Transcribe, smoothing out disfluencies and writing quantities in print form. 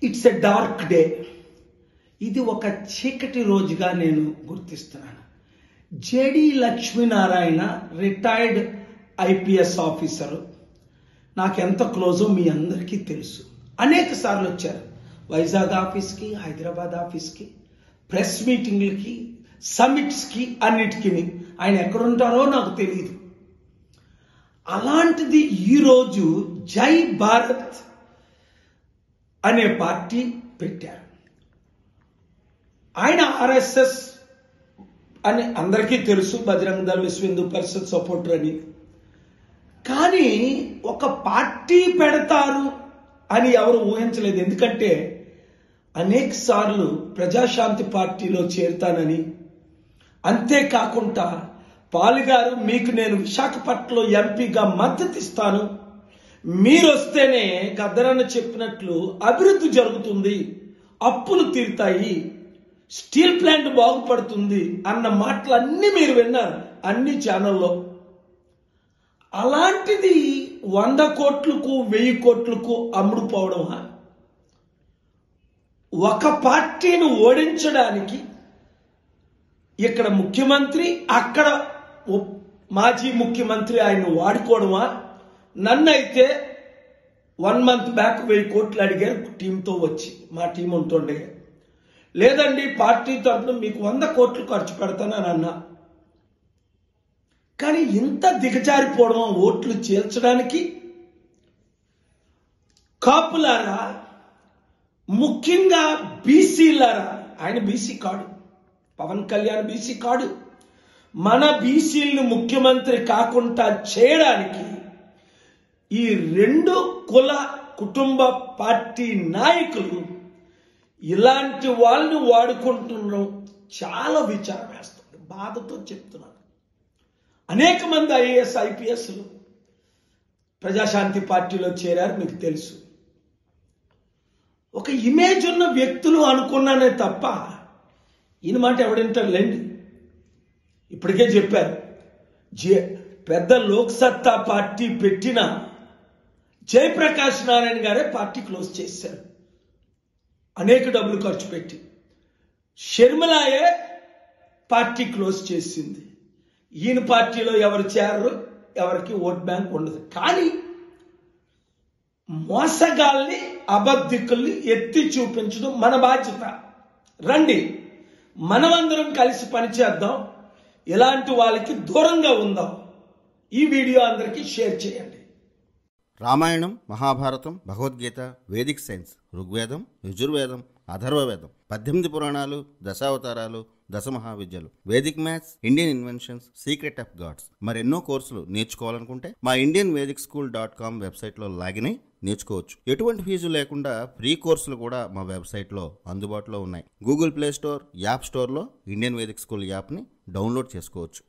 It's a dark day. ఇది ఒక చీకటి రోజుగా నేను గుర్తిస్తున్నాను. JD Lakshminarayana retired IPS officer. నాకెంత క్లోజో మీ అందరికీ తెలుసు. అనేక సార్లు వచ్చారు వైజాగ్ ఆఫీస్కి, హైదరాబాద్ ఆఫీస్కి, ప్రెస్ మీటింగ్లకి, సమిట్స్కి, అన్నిటికీ. ఆయన ఎక్కడుంటారో నాకు తెలియదు. అలాంటిది ఈరోజు జై భారత్ అనే పార్టీ పెట్టారు. ఆయన ఆర్ఎస్ఎస్ అని అందరికీ తెలుసు, బజరంగ దళ విశ్వ హిందూ పరిషత్ సపోర్టర్ అని. కానీ ఒక పార్టీ పెడతారు అని ఎవరు ఊహించలేదు. ఎందుకంటే అనేక సార్లు ప్రజాశాంతి పార్టీలో చేరుతానని, అంతేకాకుండా పాలుగారు మీకు నేను విశాఖపట్నంలో ఎంపీగా మద్దతు ఇస్తాను, మీరు వస్తేనే గద్దరన్న చెప్పినట్లు అభివృద్ధి జరుగుతుంది, అప్పులు తీరుతాయి, స్టీల్ ప్లాంట్ బాగుపడుతుంది అన్న మాటలన్నీ మీరు విన్నారు అన్ని ఛానల్లో. అలాంటిది 100 కోట్లకు 1000 కోట్లకు అమ్ముడుపోవడమా? ఒక పార్టీని ఓడించడానికి ఇక్కడ ముఖ్యమంత్రి, అక్కడ మాజీ ముఖ్యమంత్రి ఆయన వాడుకోవడమా? నన్నైతే 1 మంత్ బ్యాక్ 1000 కోట్లు అడిగారు టీంతో వచ్చి, మా టీం ఉంటుండే. లేదండి పార్టీ తరఫున మీకు 100 కోట్లు ఖర్చు పెడతానని అన్నా. కానీ ఇంత దిగజారిపోవడం ఓట్లు చేల్చడానికి? కాపులారా, ముఖ్యంగా బీసీలారా, ఆయన బీసీ కాడు, పవన్ కళ్యాణ్ బీసీ కాడు. మన బీసీలను ముఖ్యమంత్రి కాకుండా చేయడానికి ఈ 2 కుల కుటుంబ పార్టీ నాయకులు ఇలాంటి వాళ్ళని వాడుకుంటున్నాం. చాలా విచారం వేస్తుంది, బాధతో చెప్తున్నాను. అనేక మంది ఐఏఎస్ ఐపీఎస్లు ప్రజాశాంతి పార్టీలో చేరారు, మీకు తెలుసు. ఒక ఇమేజ్ ఉన్న వ్యక్తులు అనుకున్నానే తప్ప ఈయన మాట ఎవడింటారులేండి. ఇప్పటికే చెప్పారు, పెద్ద లోక్సత్తా పార్టీ పెట్టిన జయప్రకాష్ నారాయణ గారే పార్టీ క్లోజ్ చేశారు అనేక డబ్బులు ఖర్చు పెట్టి. షర్మిలాయే పార్టీ క్లోజ్ చేసింది. ఈయన పార్టీలో ఎవరు చేరరు, ఎవరికి ఓట్ బ్యాంక్ ఉండదు. కానీ మోసగాల్ని, అబద్ధికుల్ని ఎత్తి చూపించడం మన బాధ్యత. రండి మనమందరం కలిసి పనిచేద్దాం, ఇలాంటి వాళ్ళకి దూరంగా ఉందాం. ఈ వీడియో అందరికీ షేర్ చేయండి. రామాయణం, మహాభారతం, భగవద్గీత, వేదిక్ సైన్స్, ఋగ్వేదం, యజుర్వేదం, అథర్వవేదం, 18 పురాణాలు, దశావతారాలు, 10 మహావిద్యలు, vedic maths, Indian inventions, secret of gods, మరెన్నో కోర్సులు నేర్చుకోవాలనుకుంటే మా indianvedicSchool.com వెబ్సైట్లో లాగిన్ అయి నేర్చుకోవచ్చు. ఎటువంటి ఫీజు లేకుండా ఫ్రీ కోర్సులు కూడా మా వెబ్సైట్లో అందుబాటులో ఉన్నాయి. గూగుల్ ప్లే స్టోర్, యాప్ స్టోర్లో ఇండియన్ వేదిక్ స్కూల్ యాప్ని డౌన్లోడ్ చేసుకోవచ్చు.